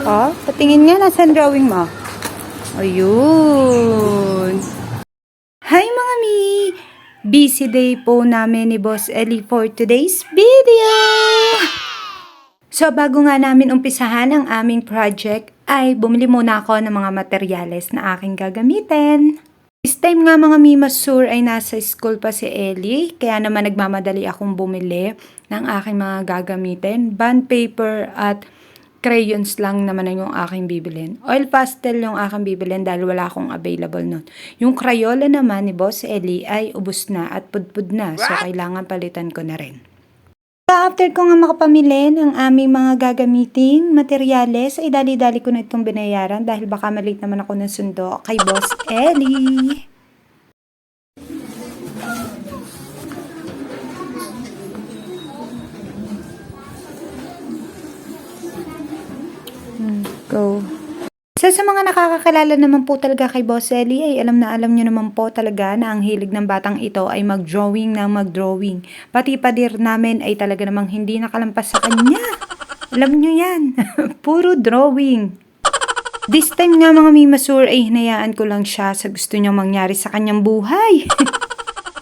Oh, patingin nga, nasan drawing mo? Ayun. Hi mga mi! Busy day po namin ni Boss Ellie for today's video! So bago nga namin umpisahan ang aming project, ay bumili muna ako ng mga materyales na aking gagamitin. This time nga mga Mima Sur ay nasa school pa si Ellie, kaya naman nagmamadali akong bumili ng aking mga gagamitin. Bond paper at crayons lang naman yung aking bibilin. Oil pastel yung aking bibilin dahil wala akong available nun. Yung Crayola naman ni Boss Ellie ay ubos na at pudpud na, so kailangan palitan ko na rin. So after ko nga makapamili ng aming mga gagamiting materyales, ay dali-dali ko na itong binayaran dahil baka malit naman ako ng sundo kay Boss Ellie. Go. So sa mga nakakakilala naman po talaga kay Boss Ellie, ay alam na alam nyo naman po talaga na ang hilig ng batang ito ay mag-drawing na mag-drawing. Pati pader namin ay talaga namang hindi nakalampas sa kanya. Alam nyo yan. Puro drawing. This time nga mga Mima Sur ay hinayaan ko lang siya sa gusto niyang mangyari sa kanyang buhay.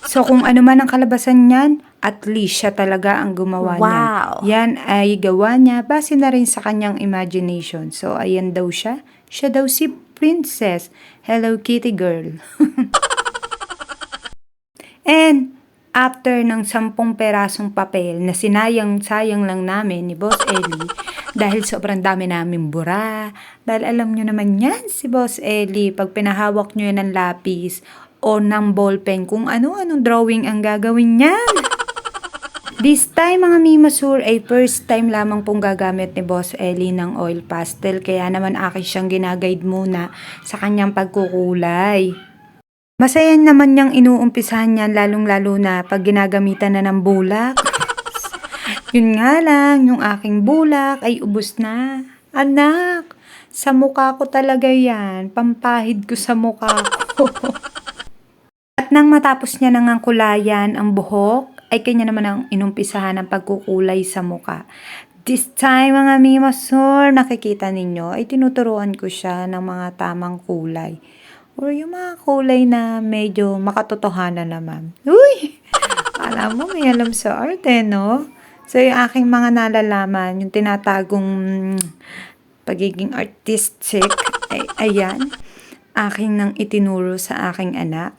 So kung ano man ang kalabasan niyan, at least siya talaga ang gumawa niyan. Yan ay gawa niya base na rin sa kanyang imagination. So ayan daw siya. Siya daw si Princess. Hello Kitty girl. And after ng 10 perasong papel na sinayang-sayang lang namin ni Boss Ellie dahil sobrang dami namin bura. Dahil alam nyo naman yan si Boss Ellie, pag pinahawak nyo yan ng lapis o ng ballpen, kung ano-anong drawing ang gagawin niyan. This time mga Mima Sur ay first time lamang pong gagamit ni Boss Ellie ng oil pastel, kaya naman akin siyang ginaguide muna sa kanyang pagkukulay. Masaya naman niyang inuumpisahan niyan, lalong-lalo na pag ginagamitan na ng bulak. Yun nga lang, yung aking bulak ay ubos na. Anak, sa mukha ko talaga yan. Pampahid ko sa mukha ko. At nang matapos niya nang kulayan ang buhok, ay kanya naman ang inumpisahan ng pagkukulay sa mukha. This time mga Mima Sur, nakikita ninyo, ay tinuturuan ko siya ng mga tamang kulay. Or yung mga kulay na medyo makatotohanan naman. Uy! Alam mo, may alam sa arte, no? So, yung aking mga nalalaman, yung tinatagong pagiging artistic, ay ayan, aking nang itinuro sa aking anak.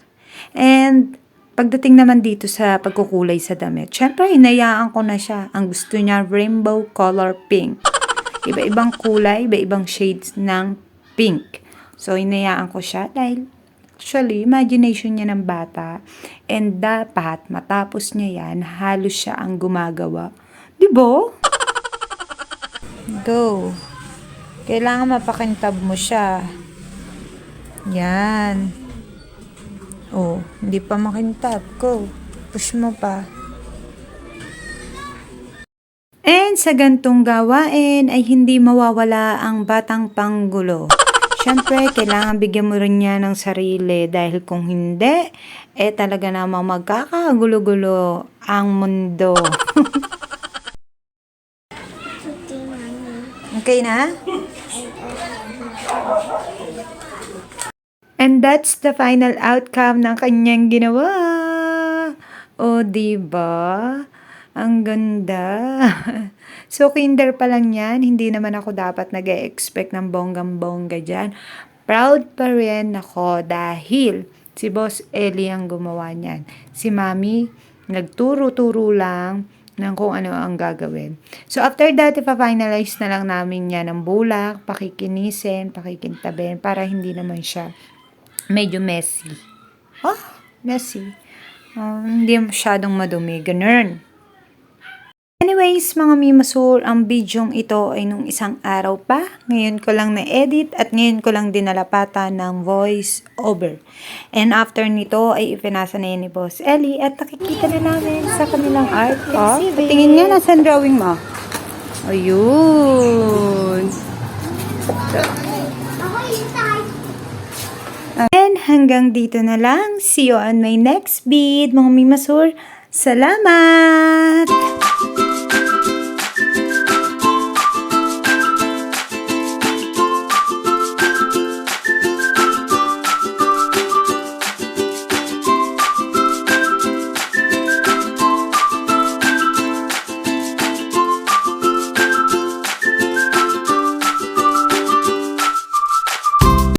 And pagdating naman dito sa pagkukulay sa damit, syempre, hinayaan ko na siya. Ang gusto niya, rainbow color pink. Iba-ibang kulay, iba-ibang shades ng pink. So, hinayaan ko siya dahil actually, imagination niya ng bata. And dapat, matapos niya yan, halos siya ang gumagawa. Diba? Go. Kailangan mapakintab mo siya. Yan. Oh, hindi pa makintab. Go. Push mo pa. And sa gantong gawain ay hindi mawawala ang batang panggulo. Siyempre, kailangan bigyan mo rin niya ng sarili dahil kung hindi, talaga namang magkakagulo-gulo ang mundo. Okay na? And that's the final outcome ng kanyang ginawa. O, diba? Ang ganda. So, kinder pa lang yan. Hindi naman ako dapat nag-e-expect ng bonggang-bongga dyan. Proud pa rin ako dahil si Boss Ellie ang gumawa niyan. Si Mami, nagturo-turo lang ng kung ano ang gagawin. So, after that, ipa-finalize na lang namin yan ng bulak, pakikinisin, pakikintabin, para hindi naman siya medyo messy. Oh, messy. Hindi masyadong madumi. Ganun. Anyways, mga Mima Sur, ang bidyong ito ay nung isang araw pa. Ngayon ko lang na-edit at ngayon ko lang dinalapatan ng voice over. And after nito ay ipinasa na yan ni Boss Ellie at nakikita na namin sa kanilang art. Oh, patingin nga, nasan drawing mo? Ayun. And hanggang dito na lang. See you on my next vid, mga Mima Sur. Salamat!